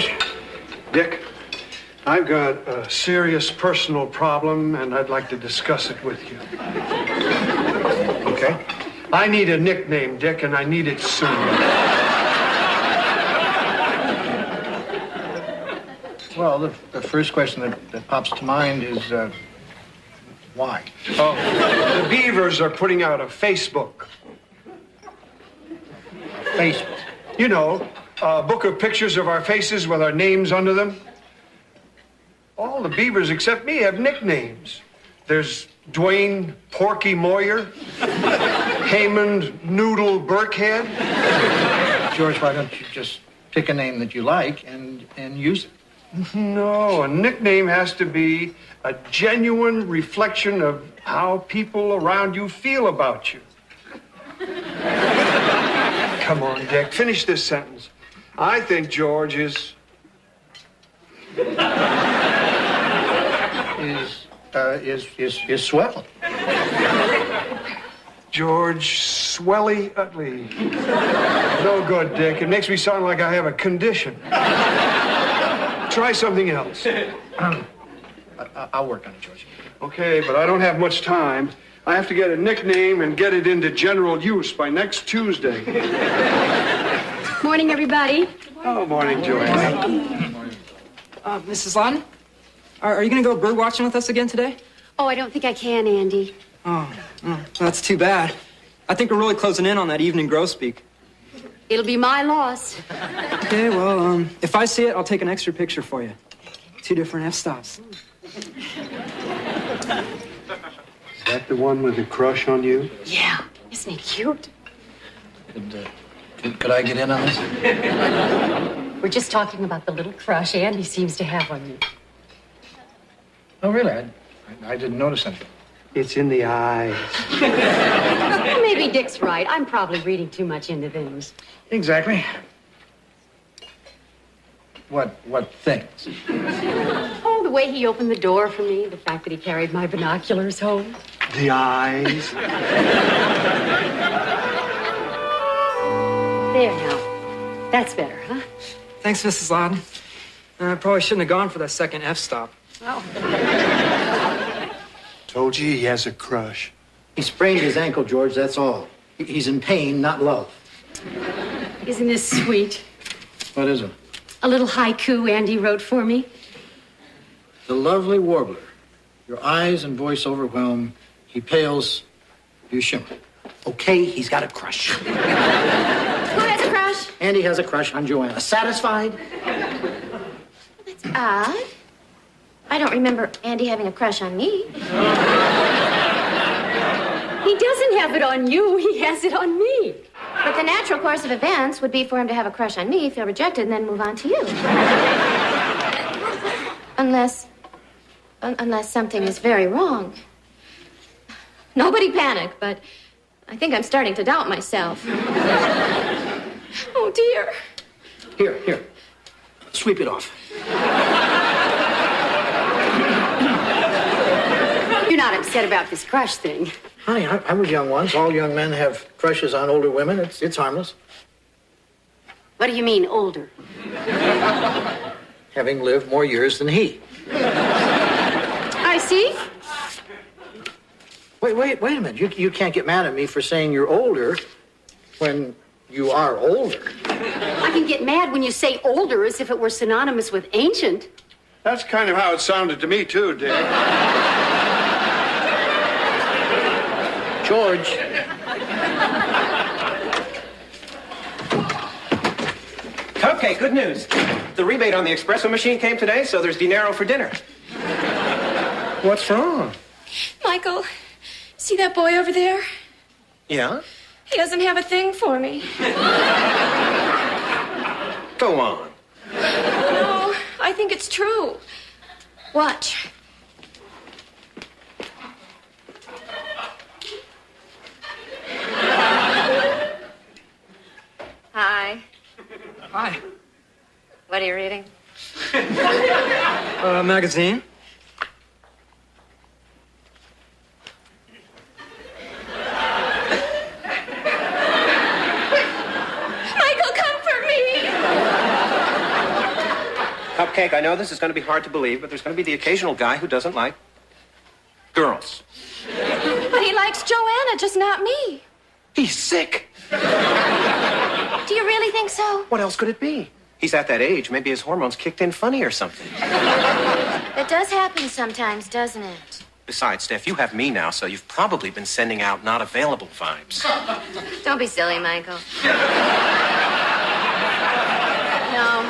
George? Dick, I've got a serious personal problem, and I'd like to discuss it with you. Okay. I need a nickname, Dick, and I need it soon. Well, the first question that pops to mind is, why? Oh, the Beavers are putting out a Facebook. Facebook. You know, a book of pictures of our faces with our names under them. All the Beavers except me have nicknames. There's Dwayne Porky Moyer, Haymond Noodle Burkhead. George, why don't you just pick a name that you like and use it? No, a nickname has to be a genuine reflection of how people around you feel about you. Come on, Dick, finish this sentence. I think George is swell. George Swelly Utley. No good, Dick. It makes me sound like I have a condition. Try something else. I'll work on it, George. Okay, but I don't have much time. I have to get a nickname and get it into general use by next Tuesday. Morning, everybody. Oh, morning, Joanne. Mrs. Loudon, are you going to go bird watching with us again today? Oh, I don't think I can, Andy. Oh, that's too bad. I think we're really closing in on that evening grosbeak. It'll be my loss. Okay, well, if I see it, I'll take an extra picture for you. 2 different f-stops. Is that the one with the crush on you? Yeah. Isn't he cute? Could I get in on this? We're just talking about the little crush Andy seems to have on you. Oh, really? I didn't notice anything. It's in the eyes. Well, maybe Dick's right. I'm probably reading too much into things. Exactly. What things? Oh, the way he opened the door for me, the fact that he carried my binoculars home. The eyes. There now. That's better, huh? Thanks, Mrs. Loudon. I probably shouldn't have gone for that second f-stop. Oh. Told you he has a crush. He sprained his ankle, George, that's all. He's in pain, not love. Isn't this sweet? What is it? A little haiku Andy wrote for me. The lovely warbler. Your eyes and voice overwhelm. He pales, you shimmer. Okay, he's got a crush. Who has a crush? Andy has a crush on Joanna. Satisfied? That's odd. I don't remember Andy having a crush on me. He doesn't have it on you. He has it on me. But the natural course of events would be for him to have a crush on me, feel rejected, and then move on to you. Unless something is very wrong. Nobody panic, but I think I'm starting to doubt myself. Oh, dear. Here. Sweep it off. You're not upset about this crush thing. Honey, I was young once. All young men have crushes on older women. It's harmless. What do you mean, older? Having lived more years than he. I see. Wait a minute. You can't get mad at me for saying you're older when you are older. I can get mad when you say older as if it were synonymous with ancient. That's kind of how it sounded to me, too, Dick. George. Okay, good news. The rebate on the espresso machine came today, so there's dinero for dinner. What's wrong? Michael, see that boy over there? Yeah? He doesn't have a thing for me. Go on. No, I think it's true. Watch. Hi. Hi. What are you reading? Magazine? Michael, comfort me! Cupcake, I know this is going to be hard to believe, but there's going to be the occasional guy who doesn't like girls. But he likes Joanna, just not me. He's sick. Do you really think so? What else could it be? He's at that age. Maybe his hormones kicked in funny or something. That does happen sometimes, doesn't it? Besides, Steph, you have me now, so you've probably been sending out not available vibes. Don't be silly, Michael. No,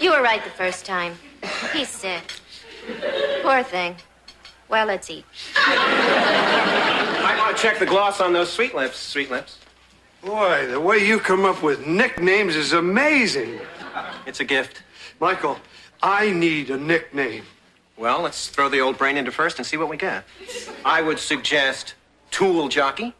you were right the first time. He's sick. Poor thing. Well, let's eat. I want to check the gloss on those sweet lips, sweet lips. Boy, the way you come up with nicknames is amazing. It's a gift. Michael, I need a nickname. Well, let's throw the old brain into first and see what we get. I would suggest Tool Jockey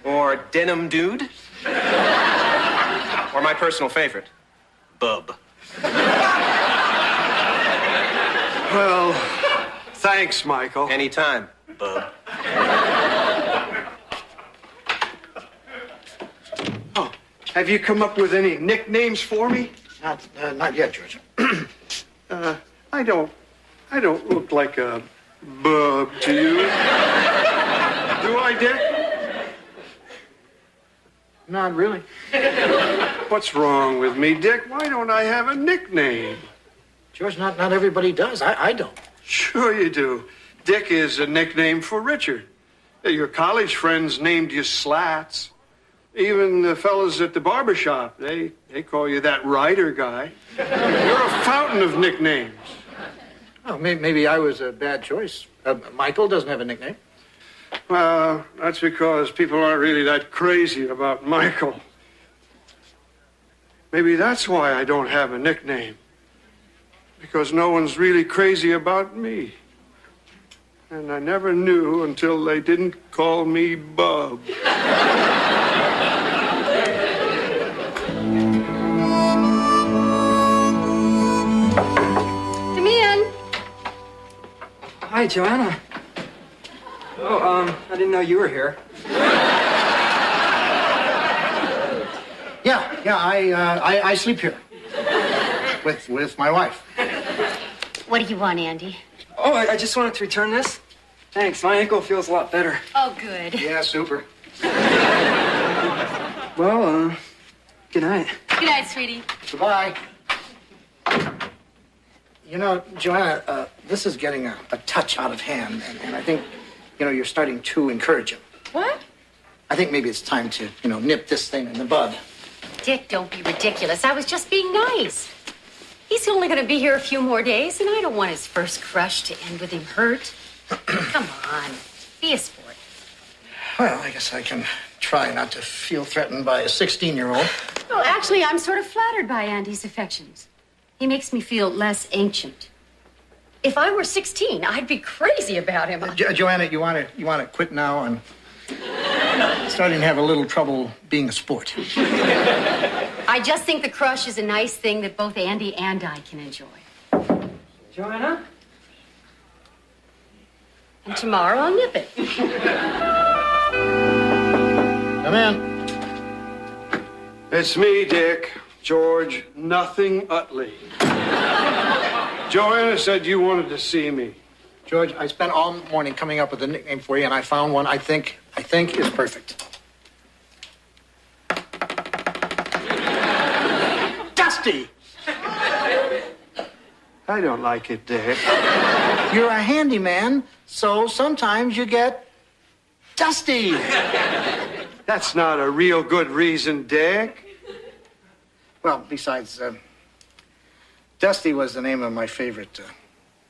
or Denim Dude or my personal favorite, Bub. Well, thanks, Michael. Anytime, Bub. Oh, have you come up with any nicknames for me? Not yet, George. I don't look like a bub to you. Do I, Dick? Not really. What's wrong with me, Dick? Why don't I have a nickname? George, not everybody does. I don't. Sure you do. Dick is a nickname for Richard. Your college friends named you Slats. Even the fellas at the barber shop, they call you that Ryder guy. You're a fountain of nicknames. Oh, maybe I was a bad choice. Michael doesn't have a nickname. Well, that's because people aren't really that crazy about Michael. Maybe that's why I don't have a nickname. Because no one's really crazy about me. And I never knew until they didn't call me Bub. Come in. Hi, Joanna. Oh, I didn't know you were here. Yeah, I sleep here with my wife. What do you want, Andy? Oh, I just wanted to return this. Thanks, my ankle feels a lot better. Oh, good. Yeah, super. Well, good night. Good night, sweetie. Goodbye. You know, Joanna, this is getting a touch out of hand, and I think, you're starting to encourage him. What? I think maybe it's time to, nip this thing in the bud. Dick, don't be ridiculous. I was just being nice. He's only going to be here a few more days, and I don't want his first crush to end with him hurt. Come on, be a sport. Well, I guess I can try not to feel threatened by a 16-year-old. Well, actually, I'm sort of flattered by Andy's affections. He makes me feel less ancient. If I were 16, I'd be crazy about him. Joanna, you want to quit now? I'm starting to have a little trouble being a sport. I just think the crush is a nice thing that both Andy and I can enjoy. Joanna? And tomorrow I'll nip it. Come in. It's me, Dick. George, nothing Utley. Joanna said you wanted to see me. George, I spent all morning coming up with a nickname for you, and I found one I think is perfect. Dusty! I don't like it, Dick. You're a handyman, so sometimes you get dusty. That's not a real good reason, Dick. Well, besides, Dusty was the name of my favorite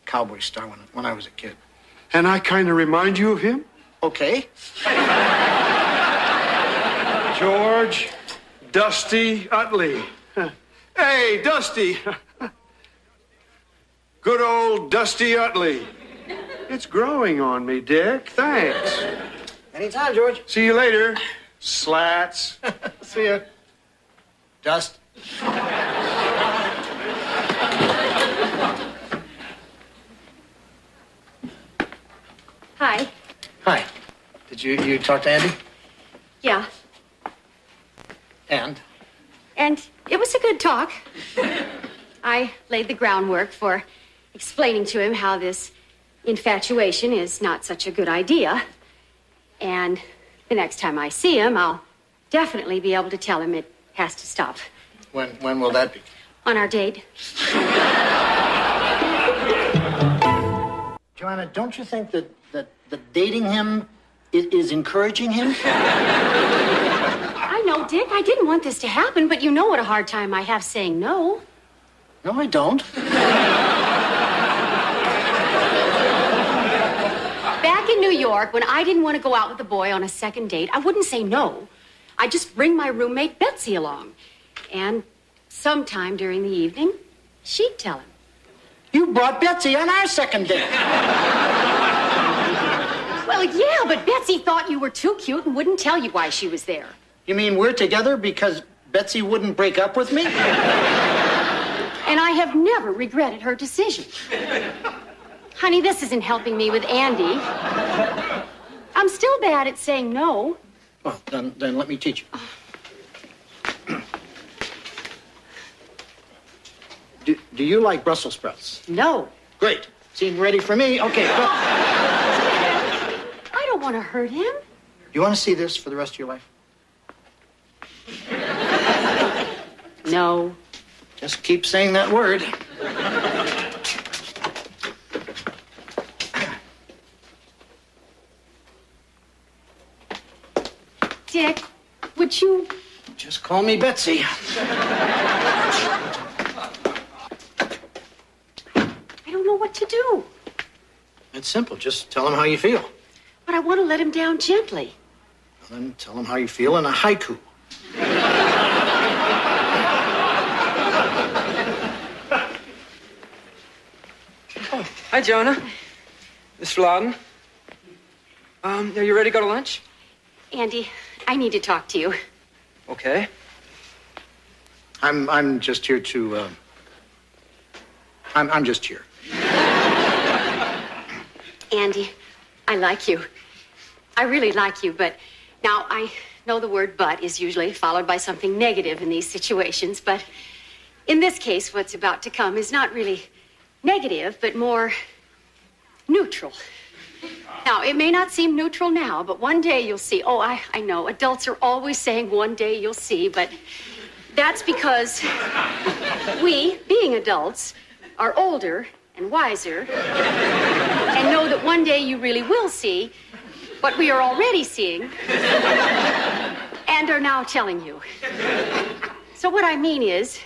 cowboy star when I was a kid. And I kind of remind you of him? Okay. George Dusty Utley. Hey, Dusty. Good old Dusty Utley. It's growing on me, Dick. Thanks. Anytime, George. See you later, Slats. See ya. Dust. Hi. Hi. Did you talk to Andy? Yeah. And? And it was a good talk. I laid the groundwork for explaining to him how this infatuation is not such a good idea. And the next time I see him, I'll definitely be able to tell him it has to stop. When will that be? On our date. Joanna, don't you think that dating him is encouraging him? I know, Dick. I didn't want this to happen, but you know what a hard time I have saying no. No, I don't. Back in New York, when I didn't want to go out with a boy on a second date, I wouldn't say no. I'd just bring my roommate Betsy along. And sometime during the evening, she'd tell him. You brought Betsy on our second date. Well, yeah, but Betsy thought you were too cute and wouldn't tell you why she was there. You mean we're together because Betsy wouldn't break up with me? And I have never regretted her decision. Honey, this isn't helping me with Andy. I'm still bad at saying no. Well, then let me teach you. Do you like Brussels sprouts? No. Great. Seem ready for me? Okay, go. I don't want to hurt him. You want to see this for the rest of your life? No. Just keep saying that word. Dick, would you... Just call me Betsy. I don't know what to do. It's simple. Just tell him how you feel. But I want to let him down gently. And then tell him how you feel in a haiku. Oh, hi, Jonah. Mr. Loudon. Are you ready to go to lunch? Andy, I need to talk to you. Okay. I'm just here to, I'm just here. Andy, I like you. I really like you, but now I know the word but is usually followed by something negative in these situations, but in this case, what's about to come is not really negative, but more neutral. Now, it may not seem neutral now, but one day you'll see. Oh, I know, adults are always saying one day you'll see, but that's because we, being adults, are older and wiser and know that one day you really will see what we are already seeing and are now telling you. So what I mean is,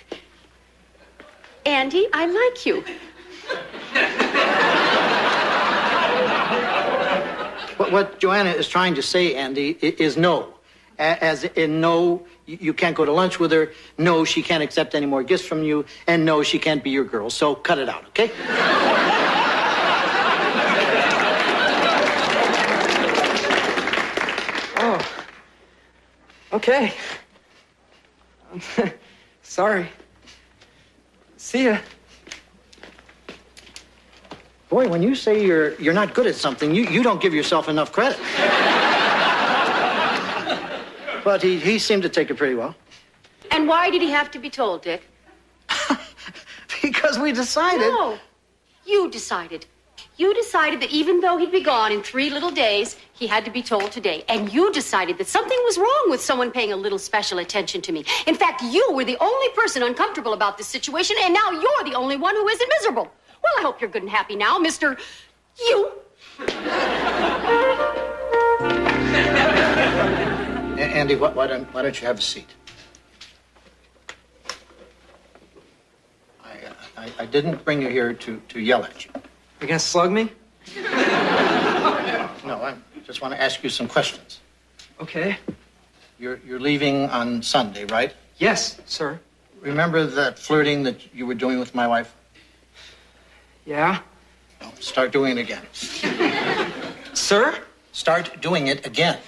Andy, I like you. What Joanna is trying to say, Andy, is no. As in no, you can't go to lunch with her. No, she can't accept any more gifts from you. And no, she can't be your girl. So cut it out, okay? Oh. Okay. Sorry. See ya. Boy, when you say you're not good at something, you don't give yourself enough credit. But he seemed to take it pretty well. And why did he have to be told, Dick? Because we decided. No, you decided. You decided that even though he'd be gone in 3 little days, he had to be told today. And you decided that something was wrong with someone paying a little special attention to me. In fact, you were the only person uncomfortable about this situation, and now you're the only one who isn't miserable. Well, I hope you're good and happy now, Mr. You. Andy, why don't you have a seat? I didn't bring you here to yell at you. You gonna slug me? No, I just want to ask you some questions. Okay. You're leaving on Sunday, right? Yes, sir. Remember that flirting that you were doing with my wife? Yeah? No, start doing it again. Sir? Start doing it again.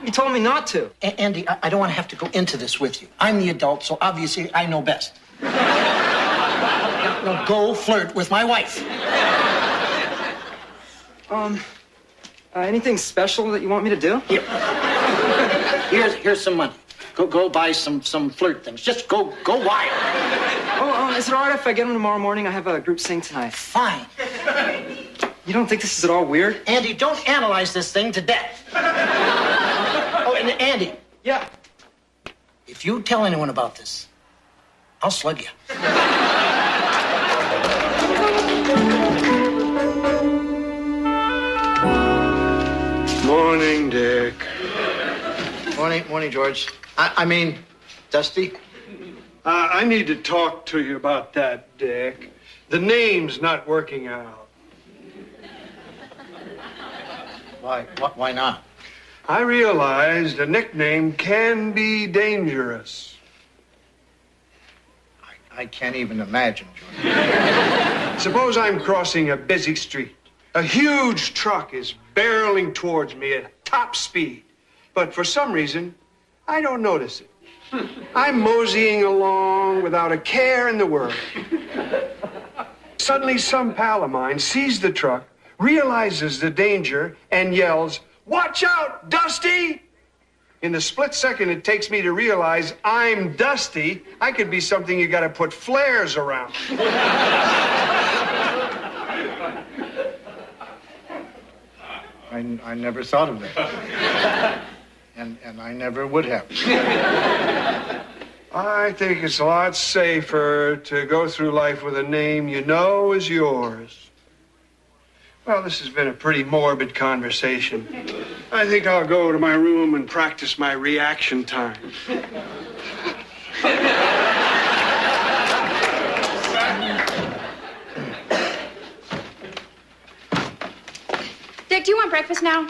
You told me not to. Andy, I don't want to have to go into this with you. I'm the adult, so obviously I know best. Now go flirt with my wife. Anything special that you want me to do? Here. Here's some money. Go buy some flirt things. Just go wild. Oh, is it all right if I get him tomorrow morning? I have a group sing tonight. Fine. You don't think this is at all weird? Andy, don't analyze this thing to death. Oh, and Andy. Yeah. If you tell anyone about this, I'll slug you. Morning, Dick. Morning, George. I mean, Dusty. I need to talk to you about that, Dick. The name's not working out. Why not? I realized a nickname can be dangerous. I can't even imagine, George. Suppose I'm crossing a busy street. A huge truck is barreling towards me at top speed. But for some reason, I don't notice it. I'm moseying along without a care in the world. Suddenly, some pal of mine sees the truck, realizes the danger, and yells, "Watch out, Dusty!" In the split second it takes me to realize I'm Dusty, I could be something you gotta put flares around. I never thought of that. And I never would have. I think it's a lot safer to go through life with a name you know is yours. Well, this has been a pretty morbid conversation. I think I'll go to my room and practice my reaction time. Dick, do you want breakfast now?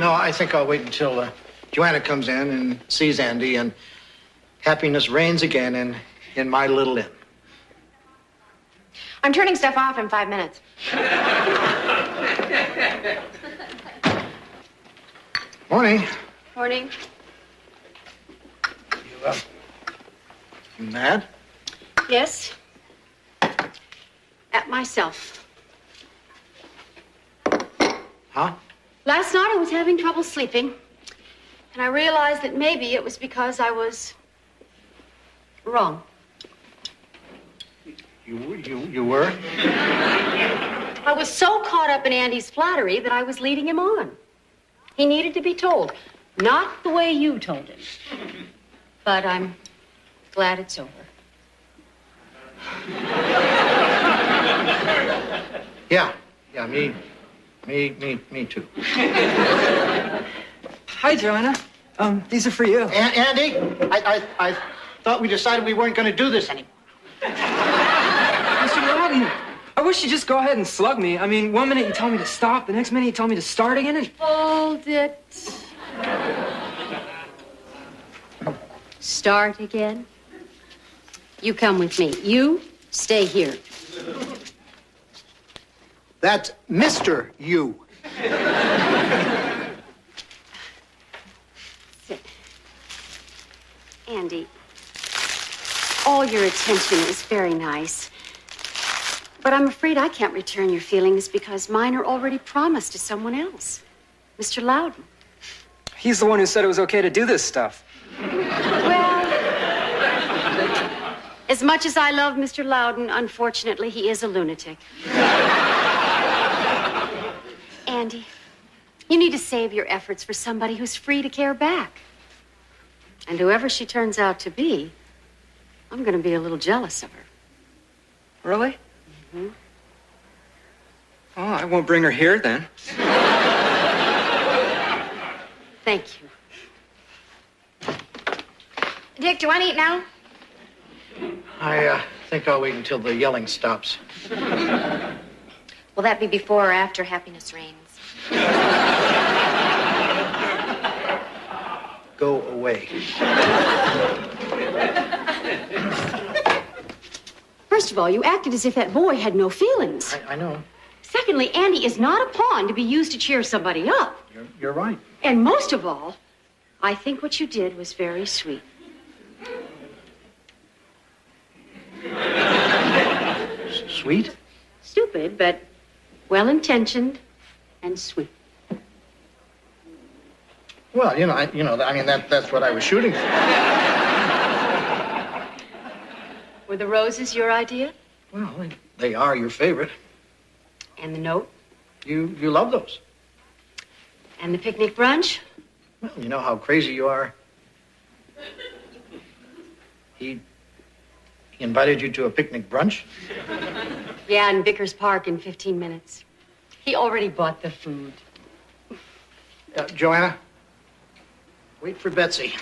No, I think I'll wait until Joanna comes in and sees Andy and happiness reigns again in my little inn. I'm turning stuff off in 5 minutes. Morning. Morning. You mad? Yes. At myself. Huh? Last night I was having trouble sleeping, and I realized that maybe it was because I was wrong. You were? I was so caught up in Andy's flattery that I was leading him on. He needed to be told, not the way you told him. But I'm glad it's over. Yeah, me too. Hi, Joanna. These are for you. Andy, I thought we decided we weren't going to do this anymore. Mr. Loudon, I wish you'd just go ahead and slug me. I mean, 1 minute you tell me to stop, the next minute you tell me to start again, and... Hold it. Start again. You come with me. You stay here. That's Mr. You. Sit. Andy, all your attention is very nice. But I'm afraid I can't return your feelings because mine are already promised to someone else. Mr. Loudon. He's the one who said it was okay to do this stuff. Well, as much as I love Mr. Loudon, unfortunately, he is a lunatic. Andy, you need to save your efforts for somebody who's free to care back. And whoever she turns out to be, I'm going to be a little jealous of her. Really? Mm-hmm. Well, I won't bring her here, then. Thank you. Dick, do you want to eat now? I think I'll wait until the yelling stops. Will that be before or after happiness reigns? Go away. First of all, you acted as if that boy had no feelings. I know. Secondly, Andy is not a pawn to be used to cheer somebody up. You're right. And most of all, I think what you did was very sweet. Sweet? Stupid, but well-intentioned and sweet. Well, that's what I was shooting for. Were the roses your idea? Well, they are your favorite. And the note? You love those. And the picnic brunch? Well, you know how crazy you are. He invited you to a picnic brunch? Yeah, in Vickers Park in 15 minutes. He already bought the food. Joanna, wait for Betsy.